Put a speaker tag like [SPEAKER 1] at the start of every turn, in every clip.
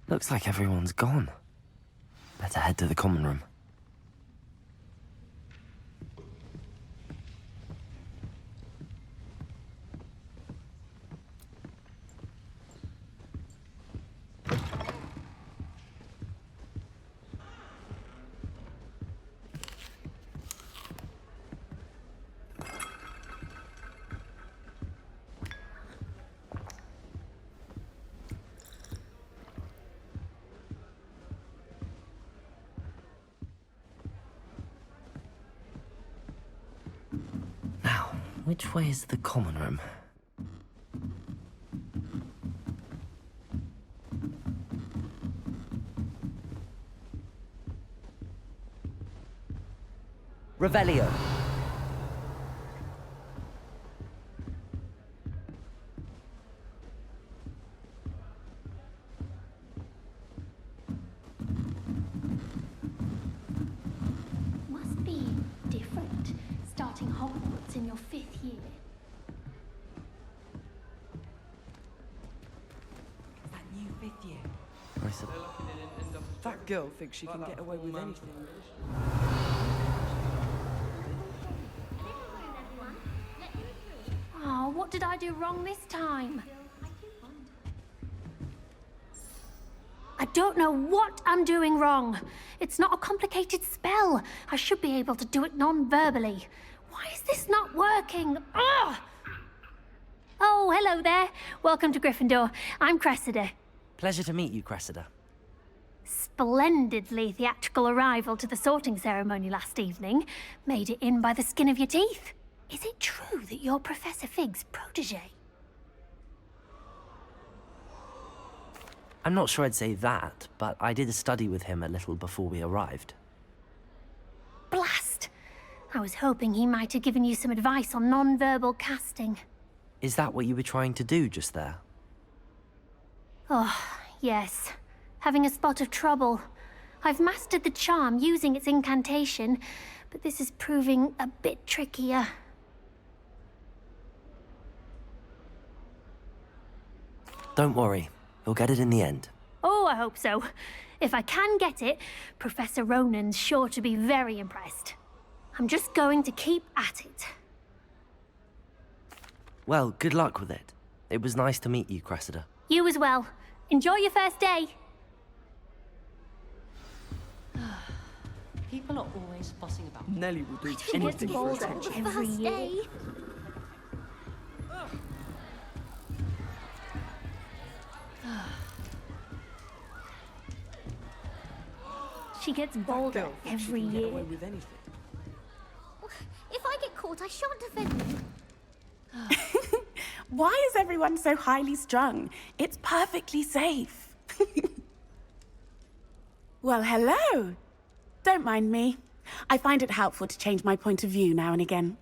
[SPEAKER 1] Looks like everyone's gone. Better head to the common room. Which way is the common room?
[SPEAKER 2] Revelio.
[SPEAKER 3] Must be different, starting Hogwarts in your 5th year.
[SPEAKER 4] That new 5th year.
[SPEAKER 1] Nice.
[SPEAKER 4] That girl thinks she can get away with anything.
[SPEAKER 3] Oh, what did I do wrong this time? I don't know what I'm doing wrong. It's not a complicated spell. I should be able to do it non-verbally. Why is this not working? Ugh! Oh, hello there. Welcome to Gryffindor. I'm Cressida.
[SPEAKER 1] Pleasure to meet you, Cressida.
[SPEAKER 3] Splendidly theatrical arrival to the sorting ceremony last evening. Made it in by the skin of your teeth. Is it true that you're Professor Fig's protege?
[SPEAKER 1] I'm not sure I'd say that, but I did study with him a little before we arrived.
[SPEAKER 3] Blast! I was hoping he might have given you some advice on non-verbal casting.
[SPEAKER 1] Is that what you were trying to do just there?
[SPEAKER 3] Oh, yes. Having a spot of trouble. I've mastered the charm using its incantation, but this is proving a bit trickier.
[SPEAKER 1] Don't worry, you'll get it in the end.
[SPEAKER 3] Oh, I hope so. If I can get it, Professor Ronan's sure to be very impressed. I'm just going to keep at it.
[SPEAKER 1] Well, good luck with it. It was nice to meet you, Cressida.
[SPEAKER 3] You as well. Enjoy your first day.
[SPEAKER 5] People are always fussing about.
[SPEAKER 4] Nelly will do
[SPEAKER 3] She gets
[SPEAKER 4] anything for
[SPEAKER 3] bolder
[SPEAKER 4] attention.
[SPEAKER 3] every year. She gets bolder
[SPEAKER 4] Girl thinks she
[SPEAKER 3] every
[SPEAKER 4] can get away
[SPEAKER 3] year.
[SPEAKER 4] with anything.
[SPEAKER 6] If I get caught, I shan't offend.
[SPEAKER 7] Why is everyone so highly strung? It's perfectly safe. Well, hello. Don't mind me. I find it helpful to change my point of view now and again.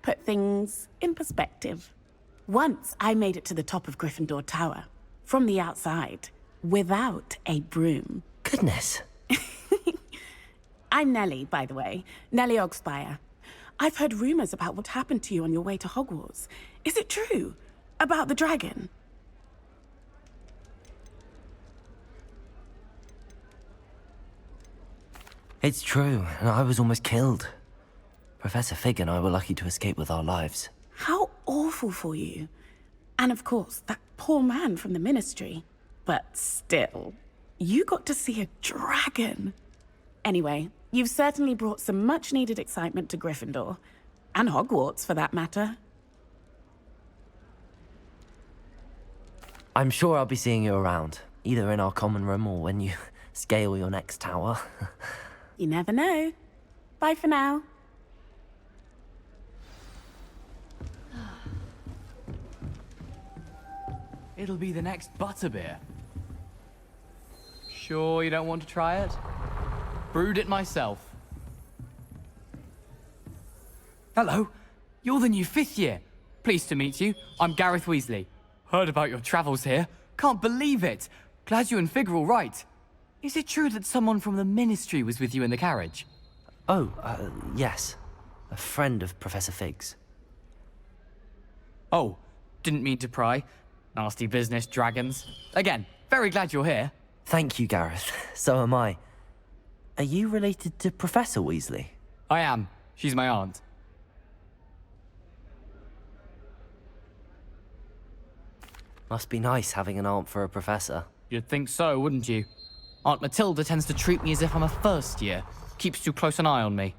[SPEAKER 7] Put things in perspective. Once I made it to the top of Gryffindor Tower, from the outside, without a broom.
[SPEAKER 1] Goodness.
[SPEAKER 7] I'm Nellie, by the way. Nellie Ogspire. I've heard rumors about what happened to you on your way to Hogwarts. Is it true? About the dragon?
[SPEAKER 1] It's true, and I was almost killed. Professor Fig and I were lucky to escape with our lives.
[SPEAKER 7] How awful for you. And of course, that poor man from the Ministry. But still, you got to see a dragon. Anyway, you've certainly brought some much-needed excitement to Gryffindor. And Hogwarts, for that matter.
[SPEAKER 1] I'm sure I'll be seeing you around, either in our common room or when you scale your next tower.
[SPEAKER 7] You never know. Bye for now.
[SPEAKER 8] It'll be the next butterbeer. Sure you don't want to try it? Brewed it myself. Hello, you're the new 5th year. Pleased to meet you. I'm Gareth Weasley. Heard about your travels here. Can't believe it. Glad you and Fig are all right. Is it true that someone from the Ministry was with you in the carriage?
[SPEAKER 1] Oh, yes. A friend of Professor Fig's.
[SPEAKER 8] Oh, didn't mean to pry. Nasty business, dragons. Again, very glad you're here.
[SPEAKER 1] Thank you, Gareth. So am I. Are you related to Professor Weasley?
[SPEAKER 8] I am. She's my aunt.
[SPEAKER 1] Must be nice having an aunt for a professor.
[SPEAKER 8] You'd think so, wouldn't you? Aunt Matilda tends to treat me as if I'm a first year. Keeps too close an eye on me.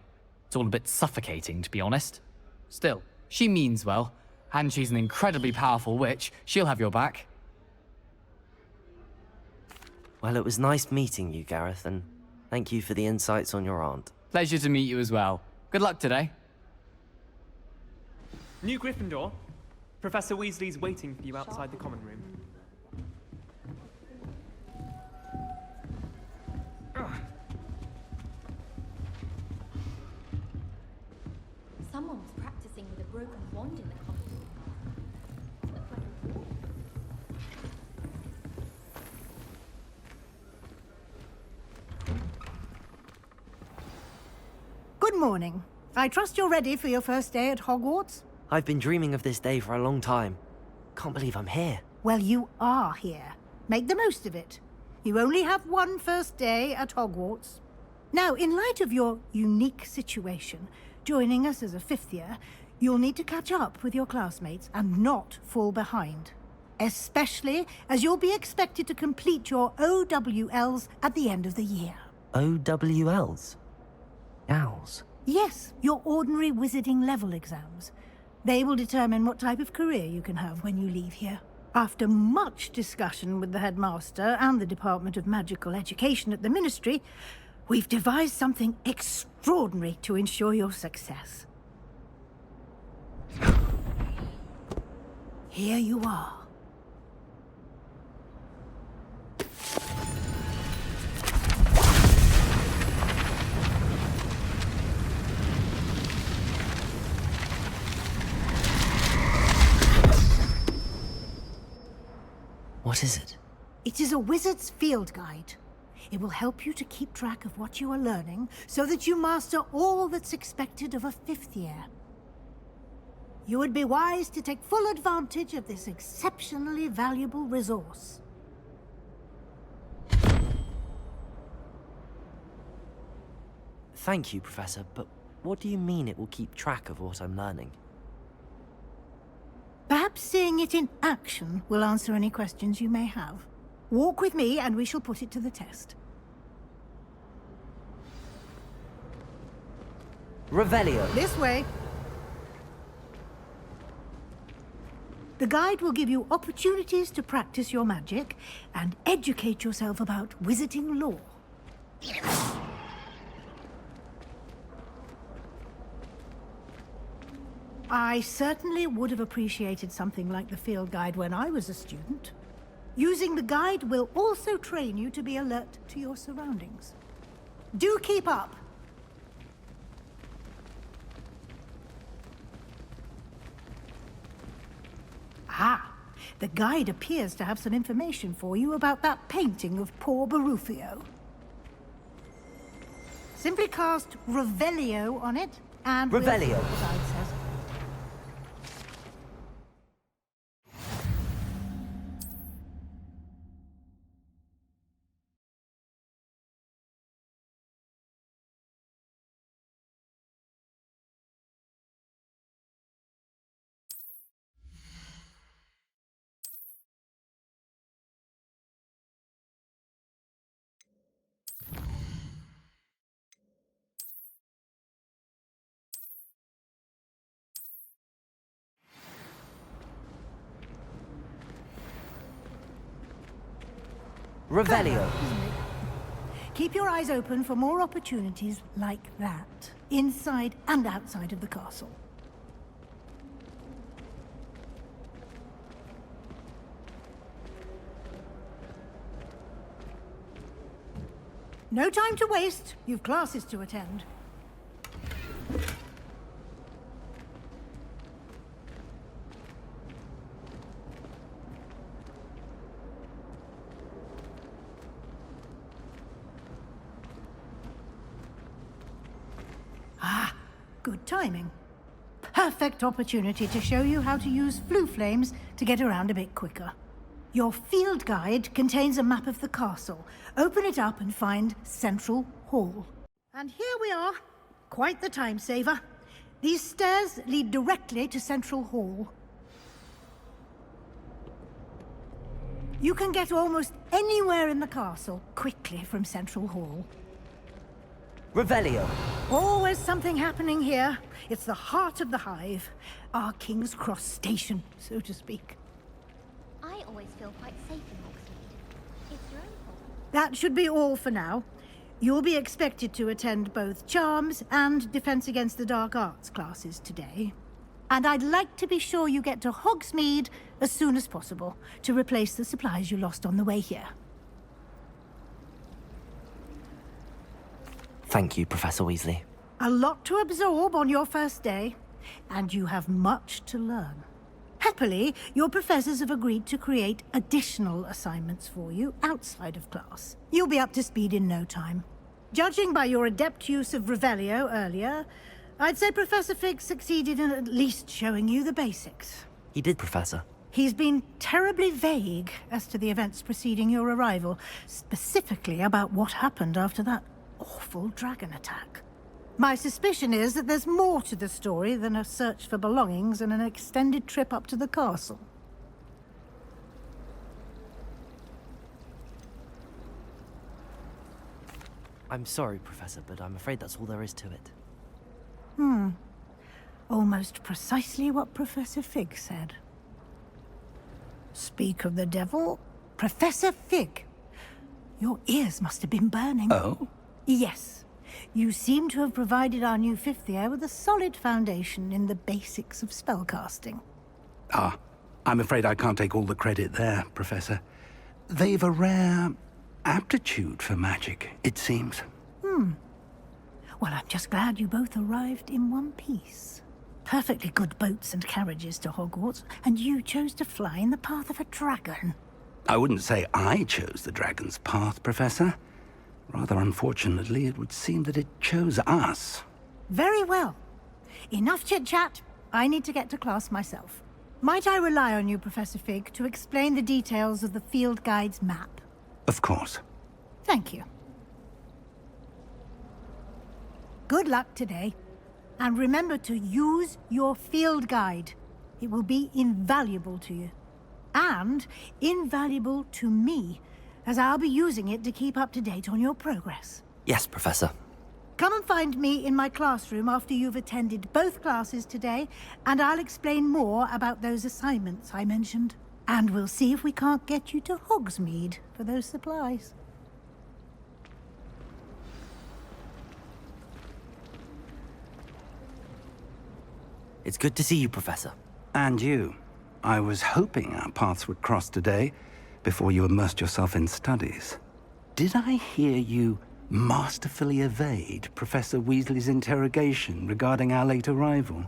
[SPEAKER 8] It's all a bit suffocating, to be honest. Still, she means well. And she's an incredibly powerful witch. She'll have your back.
[SPEAKER 1] Well, it was nice meeting you, Gareth, and thank you for the insights on your aunt.
[SPEAKER 8] Pleasure to meet you as well. Good luck today.
[SPEAKER 2] New Gryffindor. Professor Weasley's waiting for you outside the common room.
[SPEAKER 6] Someone was practicing with a broken wand in the common room.
[SPEAKER 5] Good morning. I trust you're ready for your first day at Hogwarts?
[SPEAKER 1] I've been dreaming of this day for a long time. Can't believe I'm here.
[SPEAKER 5] Well, you are here. Make the most of it. You only have one first day at Hogwarts. Now, in light of your unique situation, joining us as a fifth year, you'll need to catch up with your classmates and not fall behind. Especially as you'll be expected to complete your OWLs at the end of the year.
[SPEAKER 1] OWLs? Owls?
[SPEAKER 5] Yes, your ordinary wizarding level exams. They will determine what type of career you can have when you leave here. After much discussion with the headmaster and the Department of Magical Education at the Ministry, we've devised something extraordinary to ensure your success. Here you are.
[SPEAKER 1] What is it?
[SPEAKER 5] It is a wizard's field guide. It will help you to keep track of what you are learning so that you master all that's expected of a fifth year. You would be wise to take full advantage of this exceptionally valuable resource.
[SPEAKER 1] Thank you, Professor, but what do you mean it will keep track of what I'm learning?
[SPEAKER 5] Perhaps seeing it in action will answer any questions you may have. Walk with me and we shall put it to the test.
[SPEAKER 1] Revelio.
[SPEAKER 5] This way. The guide will give you opportunities to practice your magic and educate yourself about wizarding lore. I certainly would have appreciated something like the field guide when I was a student. Using the guide will also train you to be alert to your surroundings. Do keep up! Ah, the guide appears to have some information for you about that painting of poor Barufio. Simply cast Revelio on it, and
[SPEAKER 1] Revelio.
[SPEAKER 5] the guide says.
[SPEAKER 1] Revelio.
[SPEAKER 5] Keep your eyes open for more opportunities like that, inside and outside of the castle. No time to waste. You've classes to attend. Good timing. Perfect opportunity to show you how to use flue flames to get around a bit quicker. Your field guide contains a map of the castle. Open it up and find Central Hall. And here we are. Quite the time saver. These stairs lead directly to Central Hall. You can get almost anywhere in the castle quickly from Central Hall.
[SPEAKER 1] Revelio.
[SPEAKER 5] Always something happening here. It's the heart of the hive. Our King's Cross station, so to speak.
[SPEAKER 6] I always feel quite safe in Hogsmeade. It's your own fault.
[SPEAKER 5] That should be all for now. You'll be expected to attend both Charms and Defense Against the Dark Arts classes today. And I'd like to be sure you get to Hogsmeade as soon as possible to replace the supplies you lost on the way here.
[SPEAKER 1] Thank you, Professor Weasley.
[SPEAKER 5] A lot to absorb on your first day, and you have much to learn. Happily, your professors have agreed to create additional assignments for you outside of class. You'll be up to speed in no time. Judging by your adept use of Revelio earlier, I'd say Professor Fig succeeded in at least showing you the basics.
[SPEAKER 1] He did, Professor.
[SPEAKER 5] He's been terribly vague as to the events preceding your arrival, specifically about what happened after that awful dragon attack. My suspicion is that there's more to the story than a search for belongings and an extended trip up to the castle.
[SPEAKER 1] I'm sorry, Professor, but I'm afraid that's all there is to it.
[SPEAKER 5] Almost precisely what Professor Fig said. Speak of the devil, Professor Fig. Your ears must have been burning.
[SPEAKER 9] Oh?
[SPEAKER 5] Yes. You seem to have provided our new fifth year with a solid foundation in the basics of spellcasting.
[SPEAKER 9] Ah, I'm afraid I can't take all the credit there, Professor. They've a rare aptitude for magic, it seems.
[SPEAKER 5] Well, I'm just glad you both arrived in one piece. Perfectly good boats and carriages to Hogwarts, and you chose to fly in the path of a dragon.
[SPEAKER 9] I wouldn't say I chose the dragon's path, Professor. Rather unfortunately, it would seem that it chose us.
[SPEAKER 5] Very well. Enough chit-chat. I need to get to class myself. Might I rely on you, Professor Fig, to explain the details of the field guide's map?
[SPEAKER 9] Of course.
[SPEAKER 5] Thank you. Good luck today. And remember to use your field guide. It will be invaluable to you. And invaluable to me, as I'll be using it to keep up to date on your progress.
[SPEAKER 1] Yes, Professor.
[SPEAKER 5] Come and find me in my classroom after you've attended both classes today, and I'll explain more about those assignments I mentioned. And we'll see if we can't get you to Hogsmeade for those supplies.
[SPEAKER 1] It's good to see you, Professor.
[SPEAKER 9] And you. I was hoping our paths would cross today, before you immersed yourself in studies. Did I hear you masterfully evade Professor Weasley's interrogation regarding our late arrival?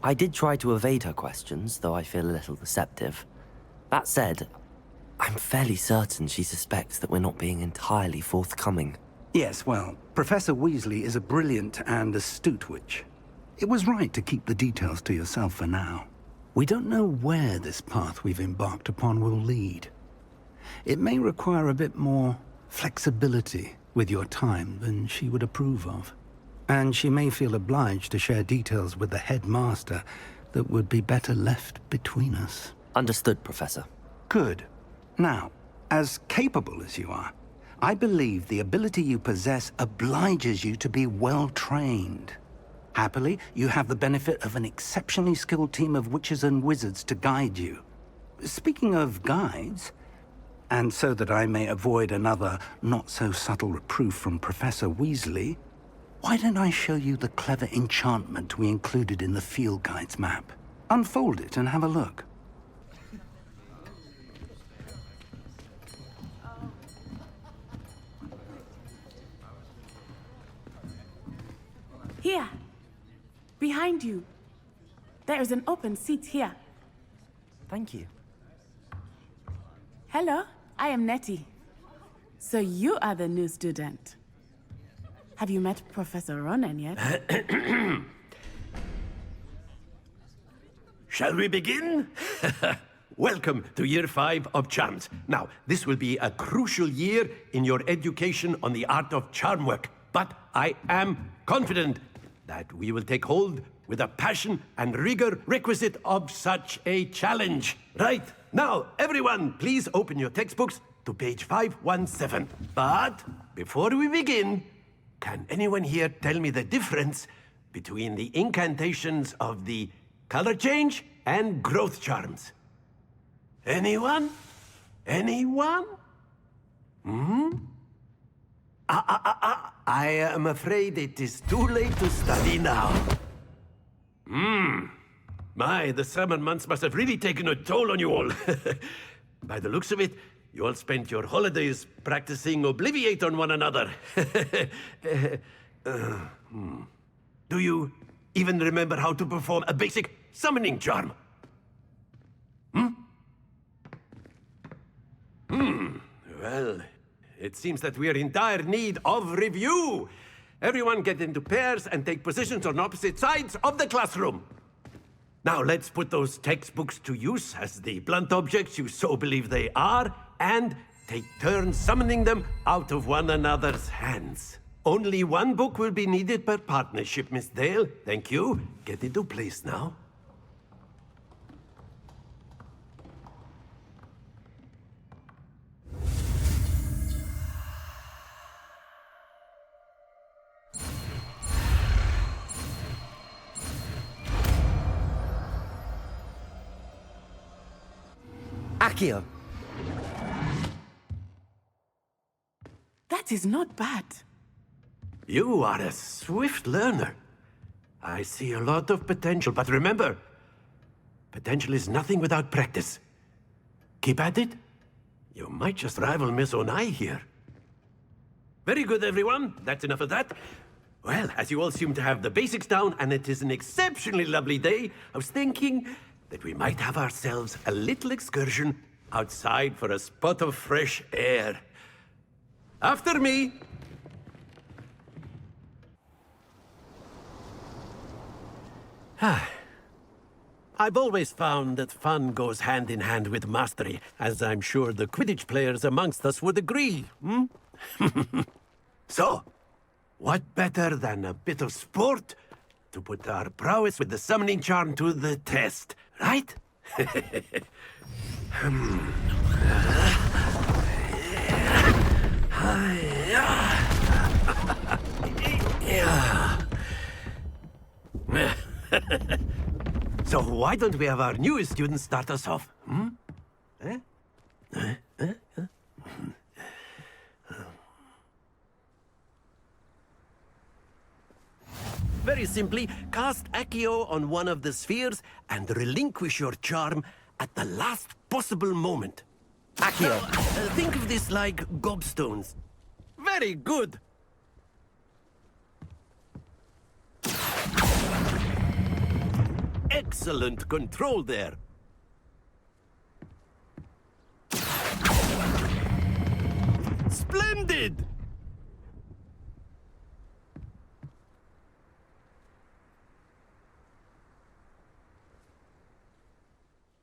[SPEAKER 1] I did try to evade her questions, though I feel a little deceptive. That said, I'm fairly certain she suspects that we're not being entirely forthcoming.
[SPEAKER 9] Yes, well, Professor Weasley is a brilliant and astute witch. It was right to keep the details to yourself for now. We don't know where this path we've embarked upon will lead. It may require a bit more flexibility with your time than she would approve of. And she may feel obliged to share details with the headmaster that would be better left between us.
[SPEAKER 1] Understood, Professor.
[SPEAKER 9] Good. Now, as capable as you are, I believe the ability you possess obliges you to be well-trained. Happily, you have the benefit of an exceptionally skilled team of witches and wizards to guide you. Speaking of guides, and so that I may avoid another not-so-subtle reproof from Professor Weasley, why don't I show you the clever enchantment we included in the field guide's map? Unfold it and have a look.
[SPEAKER 7] Here. Behind you. There is an open seat here.
[SPEAKER 1] Thank you.
[SPEAKER 7] Hello, I am Nettie. So you are the new student. Have you met Professor Ronan yet?
[SPEAKER 10] Shall we begin? Welcome to Year 5 of Charms. Now, this will be a crucial year in your education on the art of charm work. But I am confident that we will take hold with a passion and rigor requisite of such a challenge. Right, now, everyone, please open your textbooks to page 517. But before we begin, can anyone here tell me the difference between the incantations of the color change and growth charms? Anyone? Anyone? I am afraid it is too late to study now. My, the summer months must have really taken a toll on you all. By the looks of it, you all spent your holidays practicing Obliviate on one another. Do you even remember how to perform a basic summoning charm? Well, it seems that we are in dire need of review. Everyone get into pairs and take positions on opposite sides of the classroom. Now let's put those textbooks to use as the blunt objects you so believe they are, and take turns summoning them out of one another's hands. Only one book will be needed per partnership, Miss Dale. Thank you. Get into place now.
[SPEAKER 1] Accio!
[SPEAKER 7] That is not bad.
[SPEAKER 10] You are a swift learner. I see a lot of potential, but remember, potential is nothing without practice. Keep at it. You might just rival Miss Onai here. Very good, everyone. That's enough of that. Well, as you all seem to have the basics down, and it is an exceptionally lovely day, I was thinking that we might have ourselves a little excursion outside for a spot of fresh air. After me! I've always found that fun goes hand in hand with mastery, as I'm sure the Quidditch players amongst us would agree, So, what better than a bit of sport to put our prowess with the summoning charm to the test, right? So why don't we have our newest student start us off? Very simply, cast Accio on one of the spheres and relinquish your charm at the last possible moment.
[SPEAKER 1] Accio!
[SPEAKER 10] Think of this like gobstones. Very good! Excellent control there. Splendid!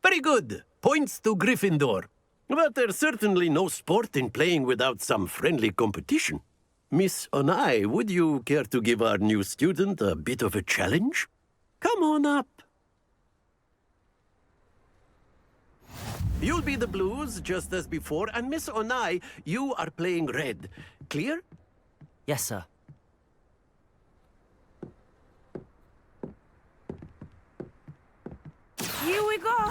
[SPEAKER 10] Very good. Points to Gryffindor. But there's certainly no sport in playing without some friendly competition. Miss Onai, would you care to give our new student a bit of a challenge? Come on up. You'll be the blues, just as before, and Miss Onai, you are playing red. Clear?
[SPEAKER 1] Yes, sir.
[SPEAKER 7] Here we go.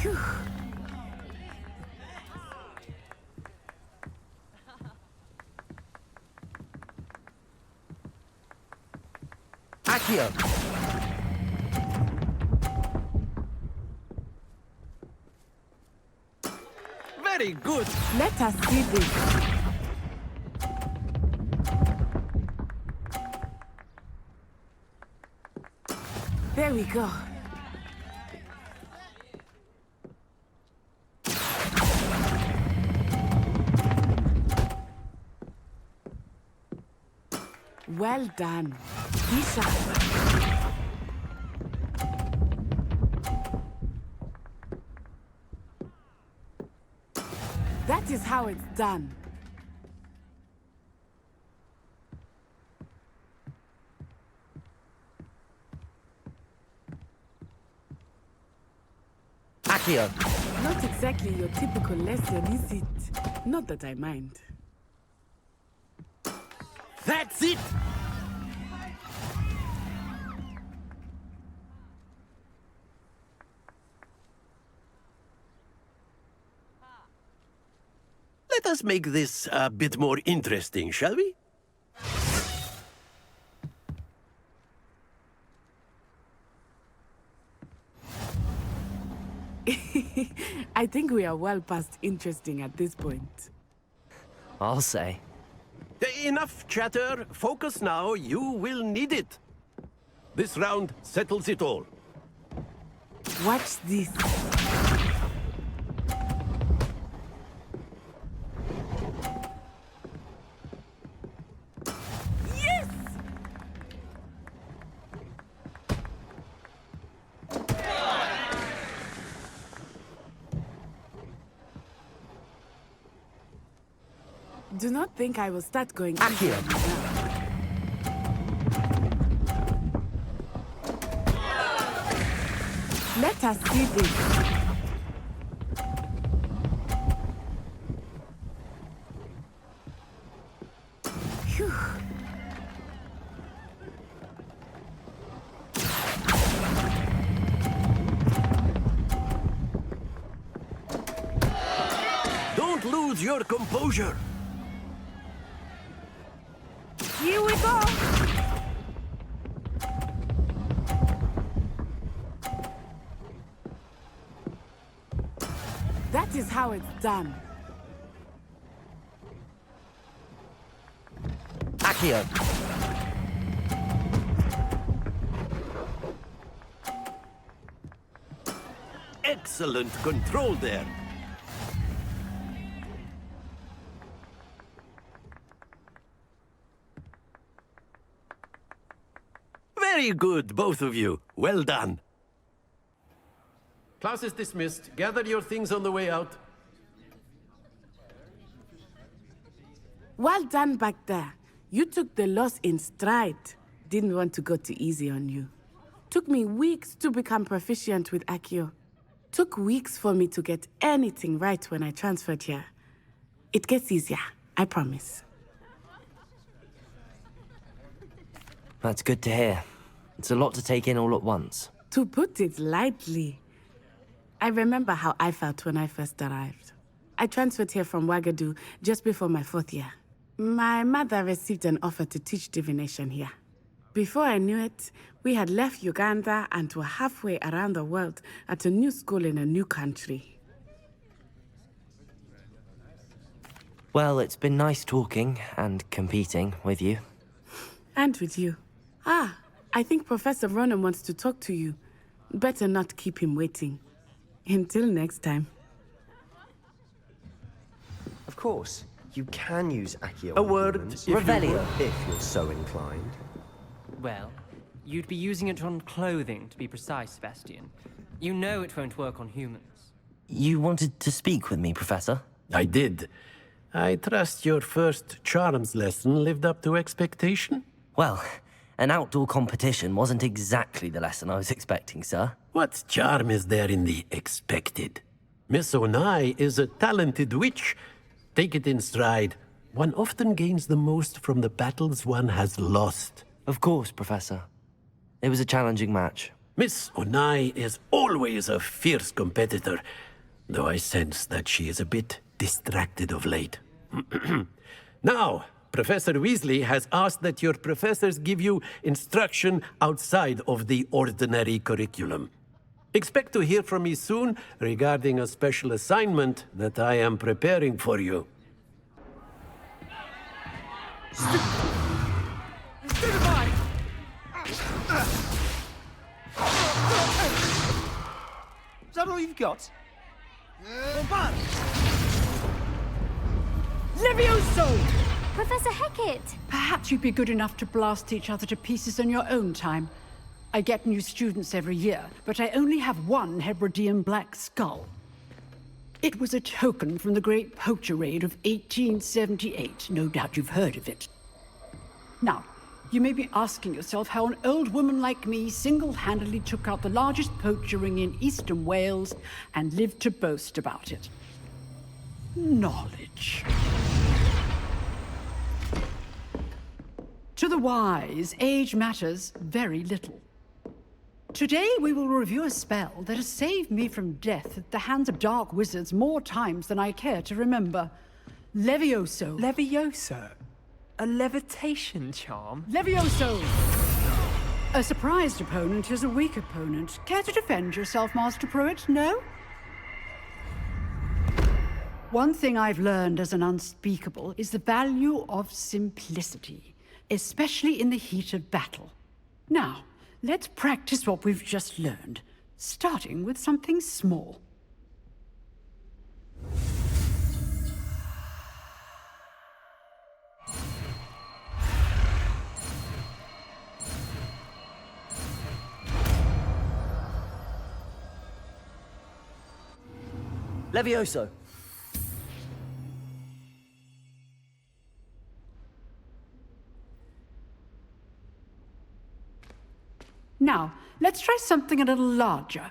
[SPEAKER 7] Phew.
[SPEAKER 1] Accio!
[SPEAKER 10] Very good.
[SPEAKER 7] Let us see this. There we go. Well done. Be sharp. That is how it's done.
[SPEAKER 1] Accio.
[SPEAKER 7] Not exactly your typical lesson, is it? Not that I mind.
[SPEAKER 10] That's it! Let us make this a bit more interesting, shall we?
[SPEAKER 7] I think we are well past interesting at this point.
[SPEAKER 1] I'll say.
[SPEAKER 10] Enough chatter. Focus now. You will need it. This round settles it all.
[SPEAKER 7] Watch this. Yes! Do not think I will start going easy on you now. Let us see this. Phew.
[SPEAKER 10] Don't lose your composure.
[SPEAKER 7] Here we go. That is how it's done.
[SPEAKER 1] Accio.
[SPEAKER 10] Excellent control there. Very good, both of you. Well done. Class is dismissed. Gather your things on the way out.
[SPEAKER 7] Well done back there. You took the loss in stride. Didn't want to go too easy on you. Took me weeks to become proficient with Accio. Took weeks for me to get anything right when I transferred here. It gets easier, I promise.
[SPEAKER 1] That's good to hear. It's a lot to take in all at once.
[SPEAKER 7] To put it lightly, I remember how I felt when I first arrived. I transferred here from Ouagadougou just before my 4th year. My mother received an offer to teach divination here. Before I knew it, we had left Uganda and were halfway around the world at a new school in a new country.
[SPEAKER 1] Well, it's been nice talking and competing with you.
[SPEAKER 7] And with you. Ah, I think Professor Ronan wants to talk to you. Better not keep him waiting. Until next time.
[SPEAKER 11] Of course, you can use Accio.
[SPEAKER 10] A word,
[SPEAKER 11] humans,
[SPEAKER 10] if
[SPEAKER 1] Revelio.
[SPEAKER 11] if you're so inclined.
[SPEAKER 12] Well, you'd be using it on clothing, to be precise, Sebastian. You know it won't work on humans.
[SPEAKER 1] You wanted to speak with me, Professor?
[SPEAKER 10] I did. I trust your first charms lesson lived up to expectation?
[SPEAKER 1] Well, an outdoor competition wasn't exactly the lesson I was expecting, sir.
[SPEAKER 10] What charm is there in the expected? Miss Onai is a talented witch. Take it in stride. One often gains the most from the battles one has lost.
[SPEAKER 1] Of course, Professor. It was a challenging match.
[SPEAKER 10] Miss Onai is always a fierce competitor, though I sense that she is a bit distracted of late. Now, Professor Weasley has asked that your professors give you instruction outside of the ordinary curriculum. Expect to hear from me soon regarding a special assignment that I am preparing for you.
[SPEAKER 11] Is that all you've got?
[SPEAKER 7] Levioso!
[SPEAKER 6] Professor Hecat!
[SPEAKER 13] Perhaps you'd be good enough to blast each other to pieces in your own time. I get new students every year, but I only have one Hebridean black skull. It was a token from the Great Poacher Raid of 1878. No doubt you've heard of it. Now, you may be asking yourself how an old woman like me single-handedly took out the largest poacher ring in eastern Wales and lived to boast about it. Knowledge. To the wise, age matters very little. Today we will review a spell that has saved me from death at the hands of dark wizards more times than I care to remember. Levioso.
[SPEAKER 2] Levioso? A levitation charm?
[SPEAKER 13] Levioso! A surprised opponent is a weak opponent. Care to defend yourself, Master Pruitt? No? One thing I've learned as an unspeakable is the value of simplicity, especially in the heat of battle. Now, let's practice what we've just learned, starting with something small.
[SPEAKER 11] Levioso.
[SPEAKER 13] Now, let's try something a little larger.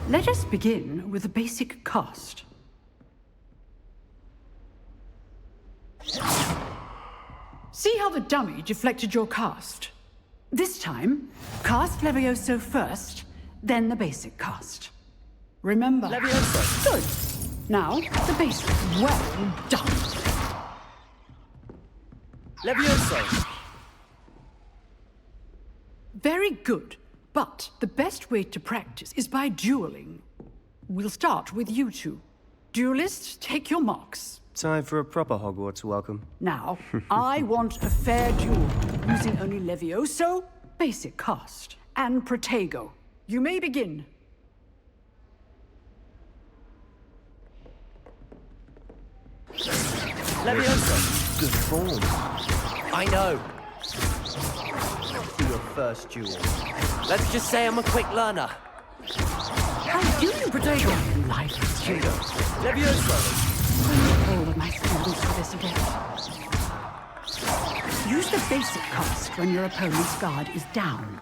[SPEAKER 13] Let us begin with a basic cast. See how the dummy deflected your cast? This time, cast Levioso first, then the basic cast. Remember...
[SPEAKER 11] Levioso!
[SPEAKER 13] Good. Now, the basic. Well done.
[SPEAKER 11] Levioso!
[SPEAKER 13] Very good. But the best way to practice is by dueling. We'll start with you two. Duelists, take your marks.
[SPEAKER 11] Time for a proper Hogwarts welcome.
[SPEAKER 13] Now, I want a fair duel, using only Levioso, basic cast, and Protego. You may begin.
[SPEAKER 11] Levioso! Good form. I know. Your first duel.
[SPEAKER 1] Let's just say I'm a quick learner.
[SPEAKER 13] How do you, Protego? Life is true.
[SPEAKER 11] Levioso!
[SPEAKER 13] All of my students for this event. Use the basic cast when your opponent's guard is down.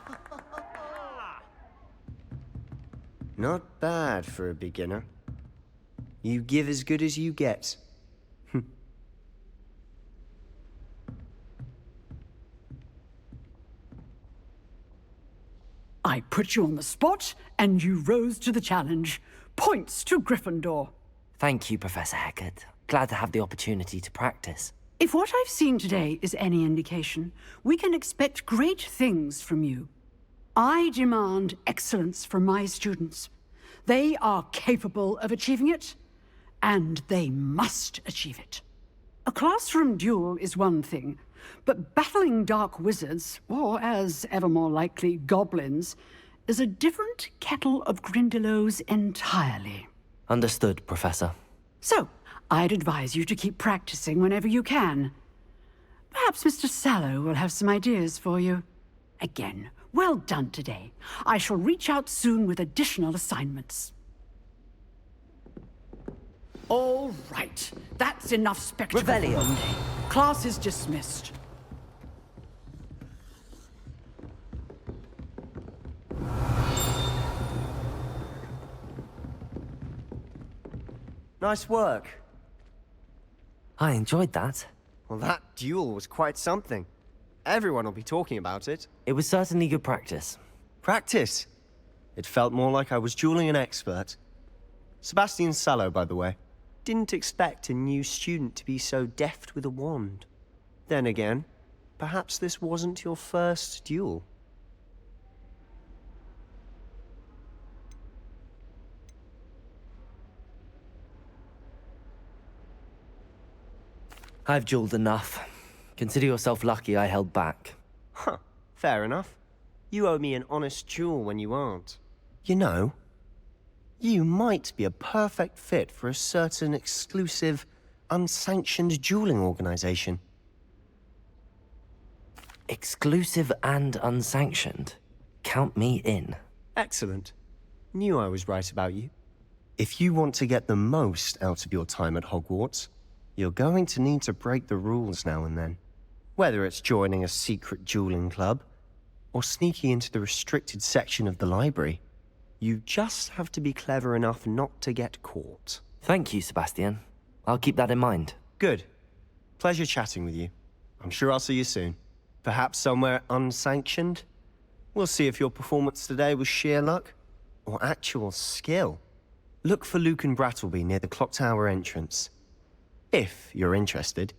[SPEAKER 11] Not bad for a beginner. You give as good as you get.
[SPEAKER 13] I put you on the spot, and you rose to the challenge. Points to Gryffindor.
[SPEAKER 1] Thank you, Professor Hecat. Glad to have the opportunity to practice.
[SPEAKER 13] If what I've seen today is any indication, we can expect great things from you. I demand excellence from my students. They are capable of achieving it, and they must achieve it. A classroom duel is one thing, but battling dark wizards, or as ever more likely, goblins, is a different kettle of Grindylows entirely.
[SPEAKER 1] Understood, Professor.
[SPEAKER 13] So, I'd advise you to keep practicing whenever you can. Perhaps Mr. Sallow will have some ideas for you. Again, well done today. I shall reach out soon with additional assignments. All right, that's enough spectacle.
[SPEAKER 1] Revelio.
[SPEAKER 13] For Monday. Class is dismissed.
[SPEAKER 11] Nice work.
[SPEAKER 1] I enjoyed that.
[SPEAKER 11] Well, that duel was quite something. Everyone will be talking about it.
[SPEAKER 1] It was certainly good practice.
[SPEAKER 11] Practice? It felt more like I was dueling an expert. Sebastian Sallow, by the way. Didn't expect a new student to be so deft with a wand. Then again, perhaps this wasn't your first duel.
[SPEAKER 1] I've dueled enough. Consider yourself lucky I held back.
[SPEAKER 11] Huh, fair enough. You owe me an honest duel when you aren't. You know, you might be a perfect fit for a certain exclusive, unsanctioned dueling organization.
[SPEAKER 1] Exclusive and unsanctioned? Count me in.
[SPEAKER 11] Excellent. Knew I was right about you. If you want to get the most out of your time at Hogwarts, you're going to need to break the rules now and then. Whether it's joining a secret dueling club, or sneaking into the restricted section of the library, you just have to be clever enough not to get caught.
[SPEAKER 1] Thank you, Sebastian. I'll keep that in mind.
[SPEAKER 11] Good. Pleasure chatting with you. I'm sure I'll see you soon. Perhaps somewhere unsanctioned? We'll see if your performance today was sheer luck, or actual skill. Look for Luke and Brattleby near the Clock Tower entrance. If you're interested.